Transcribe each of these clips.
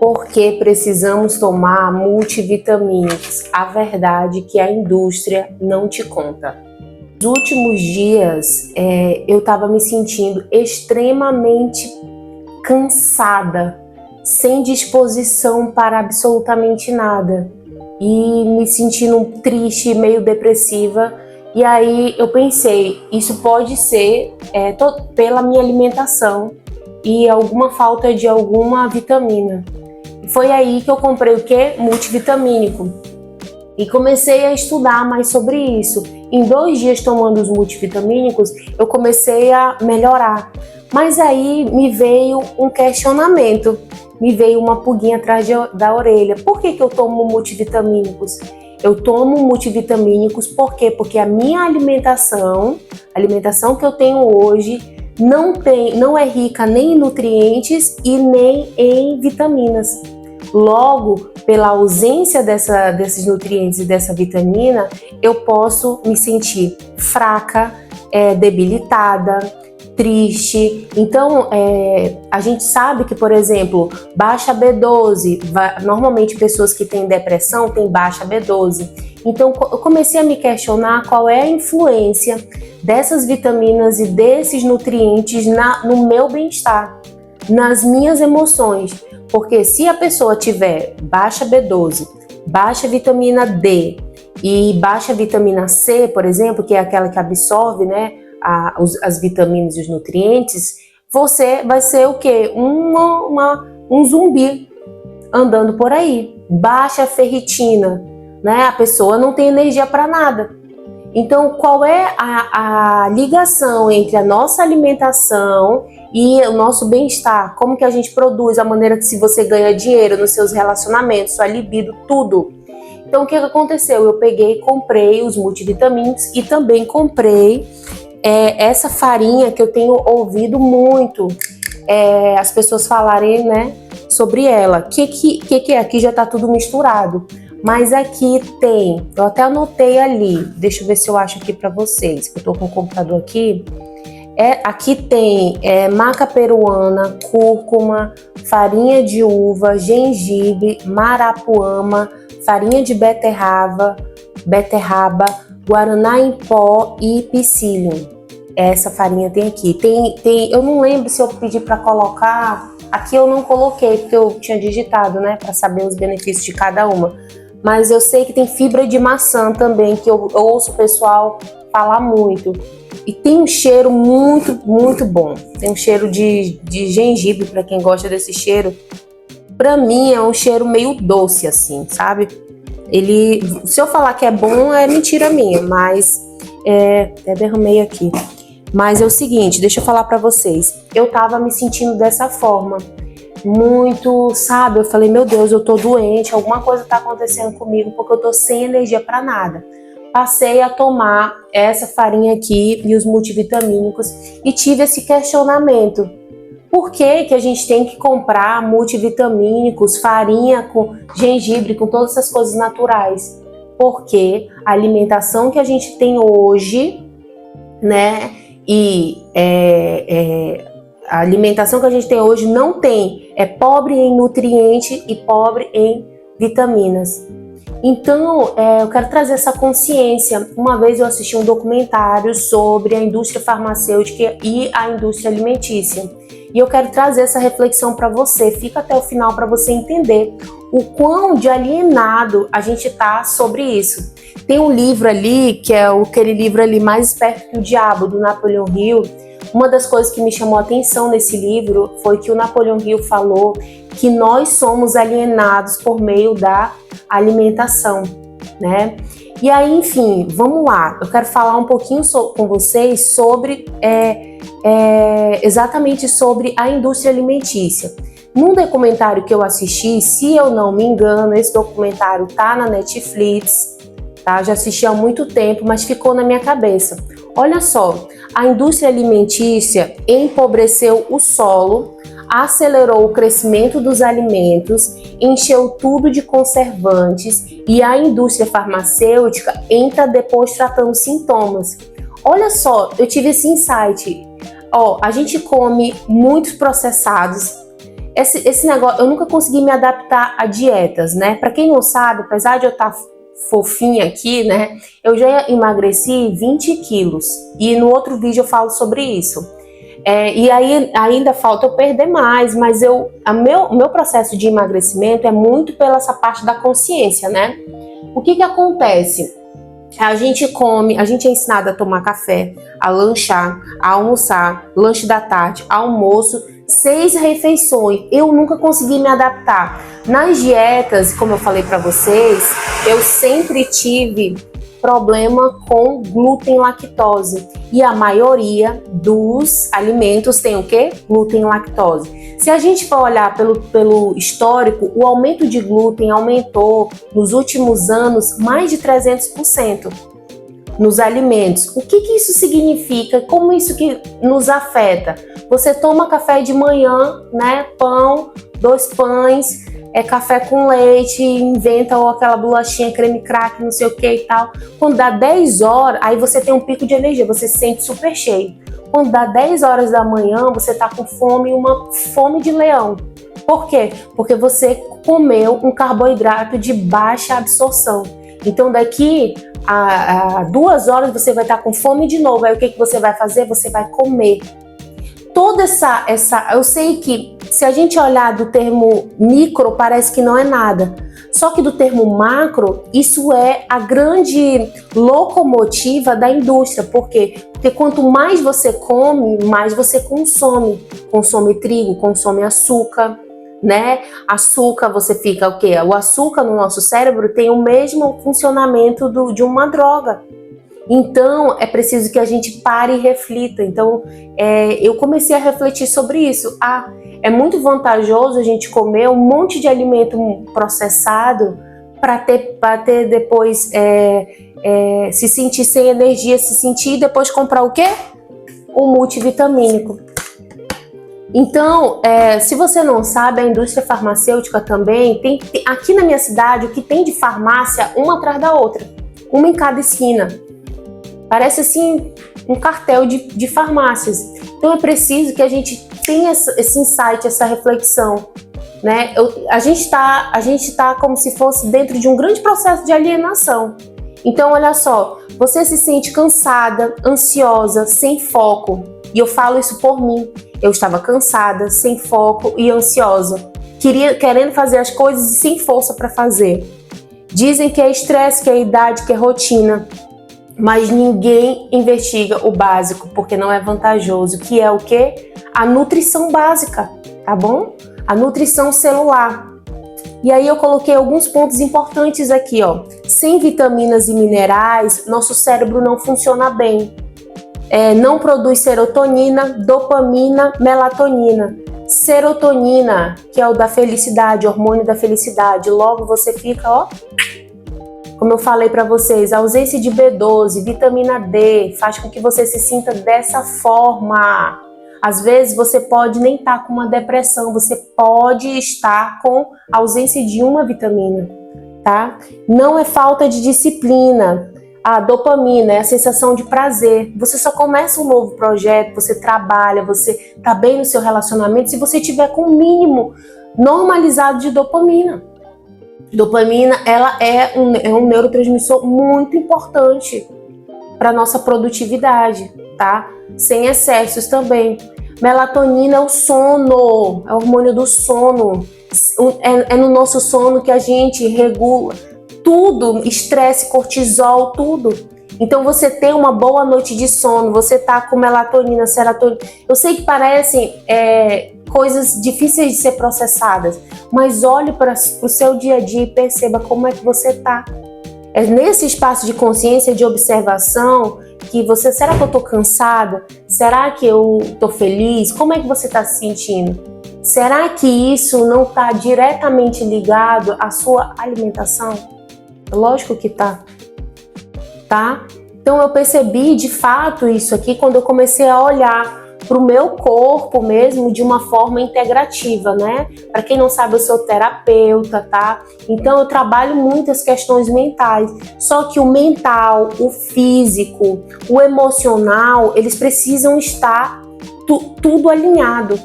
Por que precisamos tomar multivitamínicos? A verdade é que a indústria não te conta. Nos últimos dias, eu estava me sentindo extremamente cansada, sem disposição para absolutamente nada. E me sentindo triste, meio depressiva. E aí eu pensei, isso pode ser pela minha alimentação e alguma falta de alguma vitamina. Foi aí que eu comprei o quê? Multivitamínico. E comecei a estudar mais sobre isso. Em 2 dias tomando os multivitamínicos, eu comecei a melhorar. Mas aí me veio um questionamento, me veio uma pulguinha atrás da orelha. Por que eu tomo multivitamínicos? Eu tomo multivitamínicos por quê? Porque a minha alimentação, a alimentação que eu tenho hoje, não é rica nem em nutrientes e nem em vitaminas. Logo, pela ausência desses nutrientes e dessa vitamina, eu posso me sentir fraca, debilitada, triste. Então, a gente sabe que, por exemplo, baixa B12, normalmente pessoas que têm depressão têm baixa B12. Então, eu comecei a me questionar qual é a influência dessas vitaminas e desses nutrientes no meu bem-estar, nas minhas emoções. Porque se a pessoa tiver baixa B12, baixa vitamina D e baixa vitamina C, por exemplo, que é aquela que absorve, né, as vitaminas e os nutrientes, você vai ser o quê? Um zumbi andando por aí. Baixa ferritina, né? A pessoa não tem energia para nada. Então, qual é a ligação entre a nossa alimentação e o nosso bem-estar? Como que a gente produz, a maneira que se você ganha dinheiro nos seus relacionamentos, sua libido, tudo. Então, o que aconteceu? Eu peguei e comprei os multivitamínicos e também comprei essa farinha que eu tenho ouvido muito as pessoas falarem, né, sobre ela. Que é? Aqui já tá tudo misturado. Mas aqui tem, eu até anotei ali, deixa eu ver se eu acho aqui para vocês, que eu tô com o computador aqui. Aqui tem maca peruana, cúrcuma, farinha de uva, gengibre, marapuama, farinha de beterraba, guaraná em pó e psyllium. Essa farinha tem aqui. Tem, eu não lembro se eu pedi para colocar, aqui eu não coloquei porque eu tinha digitado, né, para saber os benefícios de cada uma. Mas eu sei que tem fibra de maçã também, que eu ouço o pessoal falar muito. E tem um cheiro muito, muito bom. Tem um cheiro de gengibre, para quem gosta desse cheiro. Para mim é um cheiro meio doce, assim, sabe? Se eu falar que é bom, é mentira minha, mas até derramei aqui. Mas é o seguinte, deixa eu falar para vocês. Eu tava me sentindo dessa forma. Muito, sabe? Eu falei, meu Deus, eu tô doente, alguma coisa tá acontecendo comigo porque eu tô sem energia para nada. Passei a tomar essa farinha aqui e os multivitamínicos e tive esse questionamento. Por que que a gente tem que comprar multivitamínicos, farinha com gengibre, com todas essas coisas naturais? Porque a alimentação que a gente tem hoje, né, a alimentação que a gente tem hoje não tem, é pobre em nutriente e pobre em vitaminas. Então, eu quero trazer essa consciência. Uma vez eu assisti um documentário sobre a indústria farmacêutica e a indústria alimentícia. E eu quero trazer essa reflexão para você. Fica até o final para você entender o quão de alienado a gente tá sobre isso. Tem um livro ali, que é aquele livro ali, Mais Esperto que o Diabo, do Napoleão Hill. Uma das coisas que me chamou a atenção nesse livro foi que o Napoleão Hill falou que nós somos alienados por meio da alimentação, né? E aí, enfim, vamos lá. Eu quero falar um pouquinho com vocês sobre exatamente sobre a indústria alimentícia. Num documentário que eu assisti, se eu não me engano, esse documentário tá na Netflix, tá? Já assisti há muito tempo, mas ficou na minha cabeça. Olha só, a indústria alimentícia empobreceu o solo, acelerou o crescimento dos alimentos, encheu tudo de conservantes e a indústria farmacêutica entra depois tratando sintomas. Olha só, eu tive esse insight. A gente come muitos processados, esse negócio, eu nunca consegui me adaptar a dietas, né? Para quem não sabe, apesar de eu estar fofinha aqui, né? Eu já emagreci 20 quilos e no outro vídeo eu falo sobre isso. E aí ainda falta eu perder mais, mas o meu processo de emagrecimento é muito pela essa parte da consciência, né? O que acontece? A gente come, a gente é ensinado a tomar café, a lanchar, a almoçar, lanche da tarde, almoço, 6 refeições. Eu nunca consegui me adaptar. Nas dietas, como eu falei para vocês, eu sempre tive problema com glúten e lactose. E a maioria dos alimentos tem o quê? Glúten e lactose. Se a gente for olhar pelo histórico, o aumento de glúten aumentou nos últimos anos mais de 300% nos alimentos. O que isso significa? Como isso que nos afeta? Você toma café de manhã, né? Pão, 2 pães, café com leite, inventa aquela bolachinha creme crack, não sei o que e tal. Quando dá 10 horas, aí você tem um pico de energia, você se sente super cheio. Quando dá 10 horas da manhã, você tá com fome, uma fome de leão. Por quê? Porque você comeu um carboidrato de baixa absorção. Então daqui a 2 horas você vai estar com fome de novo. Aí o que você vai fazer? Você vai comer. Toda essa, eu sei que se a gente olhar do termo micro, parece que não é nada. Só que do termo macro, isso é a grande locomotiva da indústria. Por quê? Porque quanto mais você come, mais você consome. Consome trigo, consome açúcar, né? Açúcar, você fica o quê? O açúcar no nosso cérebro tem o mesmo funcionamento de uma droga. Então, é preciso que a gente pare e reflita. Então, eu comecei a refletir sobre isso. É muito vantajoso a gente comer um monte de alimento processado para ter depois se sentir sem energia, se sentir e depois comprar o quê? O multivitamínico. Então, se você não sabe, a indústria farmacêutica também tem aqui na minha cidade, o que tem de farmácia uma atrás da outra, uma em cada esquina. Parece assim um cartel de farmácias. Então é preciso que a gente tenha esse insight, essa reflexão, né? A gente tá como se fosse dentro de um grande processo de alienação. Então olha só, você se sente cansada, ansiosa, sem foco. E eu falo isso por mim. Eu estava cansada, sem foco e ansiosa, querendo fazer as coisas e sem força para fazer. Dizem que é estresse, que é idade, que é rotina. Mas ninguém investiga o básico, porque não é vantajoso, que é o quê? A nutrição básica, tá bom? A nutrição celular. E aí eu coloquei alguns pontos importantes aqui, ó. Sem vitaminas e minerais, nosso cérebro não funciona bem. Não produz serotonina, dopamina, melatonina. Serotonina, que é o da felicidade, hormônio da felicidade. Logo você fica, ó... Como eu falei para vocês, a ausência de B12, vitamina D, faz com que você se sinta dessa forma. Às vezes você pode nem estar com uma depressão, você pode estar com ausência de uma vitamina, tá? Não é falta de disciplina. A dopamina é a sensação de prazer. Você só começa um novo projeto, você trabalha, você tá bem no seu relacionamento se você tiver com o mínimo normalizado de dopamina. Dopamina, ela é um neurotransmissor muito importante para nossa produtividade, tá? Sem excessos também. Melatonina é o sono, é o hormônio do sono. É no nosso sono que a gente regula tudo, estresse, cortisol, tudo. Então você tem uma boa noite de sono, você tá com melatonina, serotonina. Eu sei que parecem coisas difíceis de ser processadas, mas olhe para o seu dia a dia e perceba como é que você tá. É nesse espaço de consciência, de observação, que você, será que eu tô cansada? Será que eu tô feliz? Como é que você tá se sentindo? Será que isso não tá diretamente ligado à sua alimentação? Lógico que tá. Então eu percebi de fato isso aqui quando eu comecei a olhar para o meu corpo mesmo de uma forma integrativa, né? Para quem não sabe, eu sou terapeuta, tá? Então eu trabalho muito as questões mentais. Só que o mental, o físico, o emocional, eles precisam estar tudo alinhado,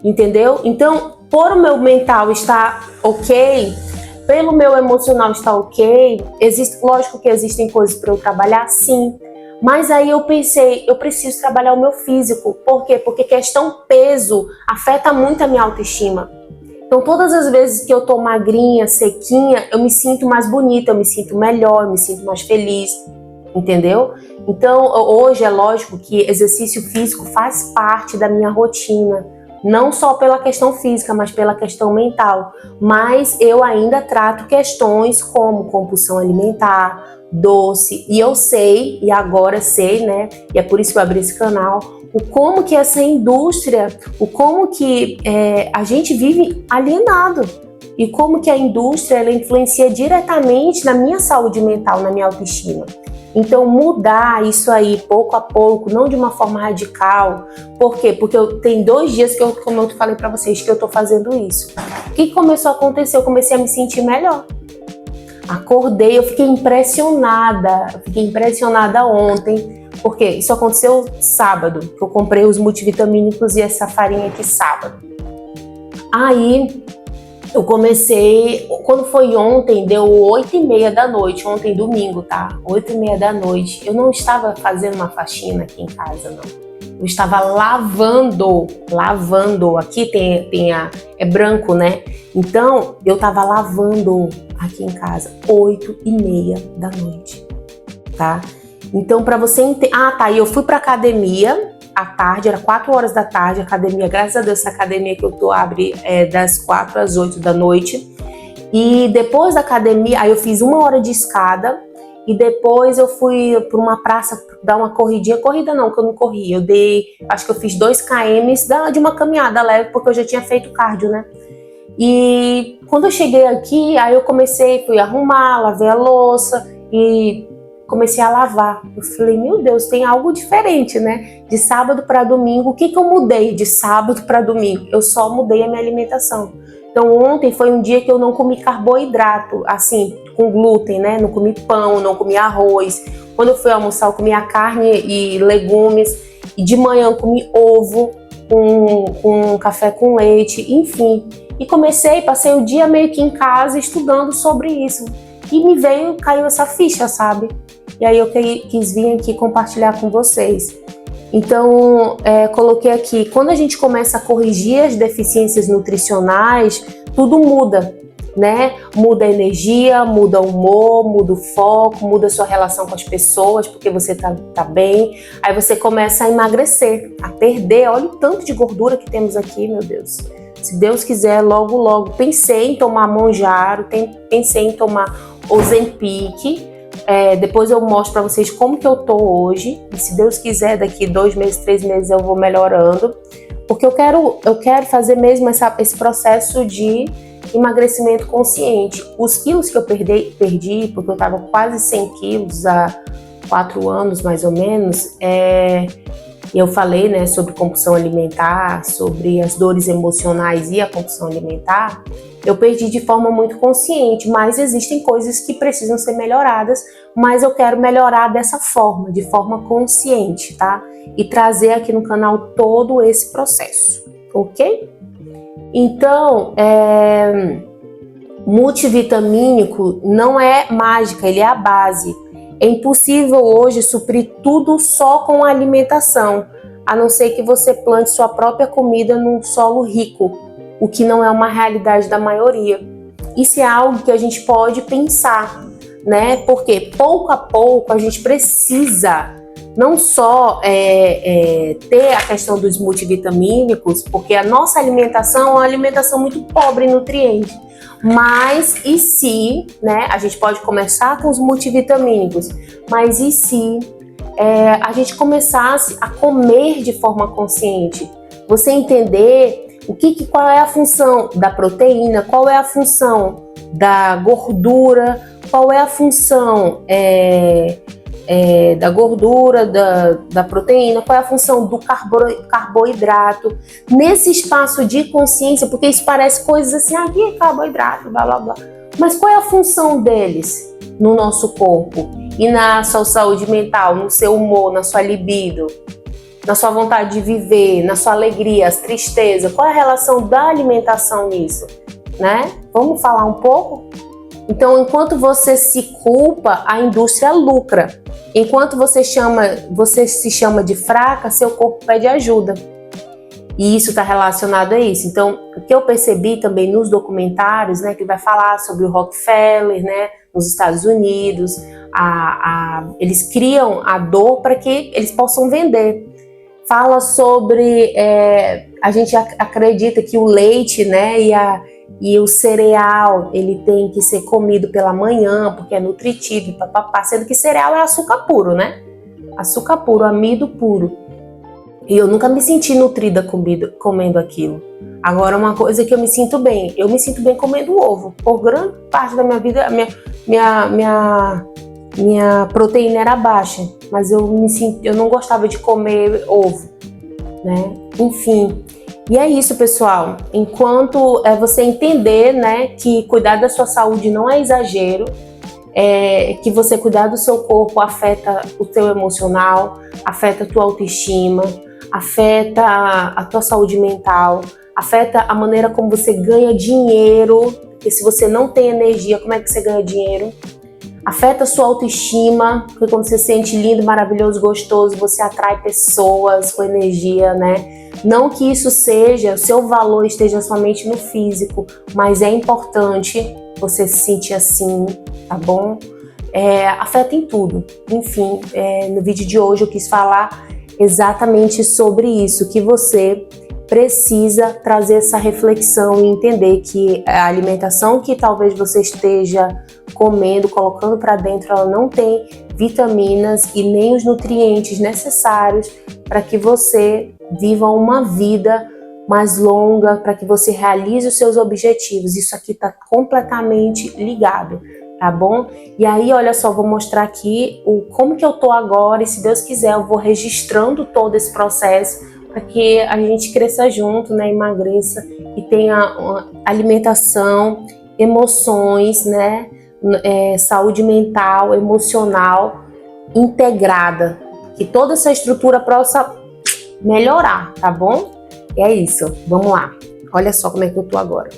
entendeu? Então por o meu mental estar ok, pelo meu emocional estar ok, lógico que existem coisas para eu trabalhar, sim. Mas aí eu pensei, eu preciso trabalhar o meu físico. Por quê? Porque questão peso afeta muito a minha autoestima. Então todas as vezes que eu tô magrinha, sequinha, eu me sinto mais bonita, eu me sinto melhor, eu me sinto mais feliz, entendeu? Então hoje é lógico que exercício físico faz parte da minha rotina. Não só pela questão física, mas pela questão mental. Mas eu ainda trato questões como compulsão alimentar, doce, e eu sei, e agora sei, né, e é por isso que eu abri esse canal, o como que essa indústria, o como que a gente vive alienado, e como que a indústria ela influencia diretamente na minha saúde mental, na minha autoestima. Então mudar isso aí pouco a pouco, não de uma forma radical. Por quê? Porque tem 2 dias que como eu falei para vocês, que eu tô fazendo isso. O que começou a acontecer? Eu comecei a me sentir melhor. Acordei, eu fiquei impressionada ontem, porque isso aconteceu sábado, que eu comprei os multivitamínicos e essa farinha aqui sábado. Aí eu comecei, quando foi ontem, deu 8h30 da noite, ontem domingo, tá? 8h30 da noite. Eu não estava fazendo uma faxina aqui em casa, não. Eu estava lavando. Aqui é branco, né? Então, eu estava lavando aqui em casa, 8h30 da noite, tá? Então, para você entender... Ah, tá, e eu fui pra academia à tarde, era 4 horas da tarde, academia, graças a Deus, essa academia que eu tô abre das 4 às 8 da noite. E depois da academia, aí eu fiz 1 hora de escada e depois eu fui para uma praça dar uma corridinha. Corrida não, que eu não corri, acho que eu fiz 2 km de uma caminhada leve, porque eu já tinha feito cardio, né? E quando eu cheguei aqui, aí eu fui arrumar, lavei a louça e comecei a lavar. Eu falei, meu Deus, tem algo diferente, né? De sábado para domingo, o que eu mudei de sábado para domingo? Eu só mudei a minha alimentação. Então ontem foi um dia que eu não comi carboidrato, assim, com glúten, né? Não comi pão, não comi arroz. Quando eu fui almoçar, eu comia carne e legumes. E de manhã eu comi ovo com café com leite, enfim. E passei o dia meio que em casa estudando sobre isso. E caiu essa ficha, sabe? E aí eu quis vir aqui compartilhar com vocês. Então, coloquei aqui, quando a gente começa a corrigir as deficiências nutricionais, tudo muda, né? Muda a energia, muda o humor, muda o foco, muda a sua relação com as pessoas, porque você tá bem. Aí você começa a emagrecer, a perder. Olha o tanto de gordura que temos aqui, meu Deus. Se Deus quiser, logo, logo, pensei em tomar Monjaro, pensei em tomar Ozempic. Depois eu mostro para vocês como que eu tô hoje. E se Deus quiser, daqui 2 meses, 3 meses eu vou melhorando. Porque eu quero fazer mesmo esse processo de emagrecimento consciente. Os quilos que eu perdi, porque eu tava quase 100 quilos há 4 anos, mais ou menos, e eu falei, né, sobre compulsão alimentar, sobre as dores emocionais e a compulsão alimentar, eu perdi de forma muito consciente, mas existem coisas que precisam ser melhoradas, mas eu quero melhorar dessa forma, de forma consciente, tá? E trazer aqui no canal todo esse processo, ok? Então, multivitamínico não é mágica, ele é a base. É impossível hoje suprir tudo só com a alimentação, a não ser que você plante sua própria comida num solo rico, o que não é uma realidade da maioria. Isso é algo que a gente pode pensar, né? Porque pouco a pouco a gente precisa não só ter a questão dos multivitamínicos, porque a nossa alimentação é uma alimentação muito pobre em nutrientes. Mas e se, né, a gente pode começar com os multivitamínicos, mas e se a gente começasse a comer de forma consciente? Você entender qual é a função da proteína, qual é a função da gordura, qual é a função da gordura, da proteína, qual é a função do carboidrato, nesse espaço de consciência, porque isso parece coisas assim, aqui é carboidrato, blá blá blá, mas qual é a função deles no nosso corpo e na sua saúde mental, no seu humor, na sua libido? na sua vontade de viver, na sua alegria, as tristezas? Qual é a relação da alimentação nisso, né? Vamos falar um pouco? Então, enquanto você se culpa, a indústria lucra. Enquanto você se chama de fraca, seu corpo pede ajuda. E isso está relacionado a isso. Então, o que eu percebi também nos documentários, né, que vai falar sobre o Rockefeller, né, nos Estados Unidos, eles criam a dor para que eles possam vender. Fala sobre, a gente acredita que o leite, né, e o cereal, ele tem que ser comido pela manhã, porque é nutritivo, papapá, sendo que cereal é açúcar puro, né? Açúcar puro, amido puro. E eu nunca me senti nutrida comendo aquilo. Agora, uma coisa que eu me sinto bem comendo ovo. Por grande parte da minha vida, minha proteína era baixa, mas eu não gostava de comer ovo, né? Enfim. E é isso, pessoal. Enquanto você entender, né, que cuidar da sua saúde não é exagero, que você cuidar do seu corpo afeta o teu emocional, afeta a tua autoestima, afeta a tua saúde mental, afeta a maneira como você ganha dinheiro, porque se você não tem energia, como é que você ganha dinheiro? Afeta a sua autoestima, porque quando você se sente lindo, maravilhoso, gostoso, você atrai pessoas com energia, né? Não que isso seja, o seu valor esteja somente no físico, mas é importante você se sentir assim, tá bom? Afeta em tudo. Enfim, no vídeo de hoje eu quis falar exatamente sobre isso, que você precisa trazer essa reflexão e entender que a alimentação que talvez você esteja comendo, colocando para dentro, ela não tem vitaminas e nem os nutrientes necessários para que você viva uma vida mais longa, para que você realize os seus objetivos. Isso aqui está completamente ligado, tá bom? E aí, olha só, vou mostrar aqui como que eu tô agora, e se Deus quiser eu vou registrando todo esse processo para que a gente cresça junto, né, emagreça e tenha uma alimentação, emoções, né, saúde mental, emocional integrada, que toda essa estrutura possa melhorar, tá bom? E é isso, vamos lá. Olha só como é que eu tô agora.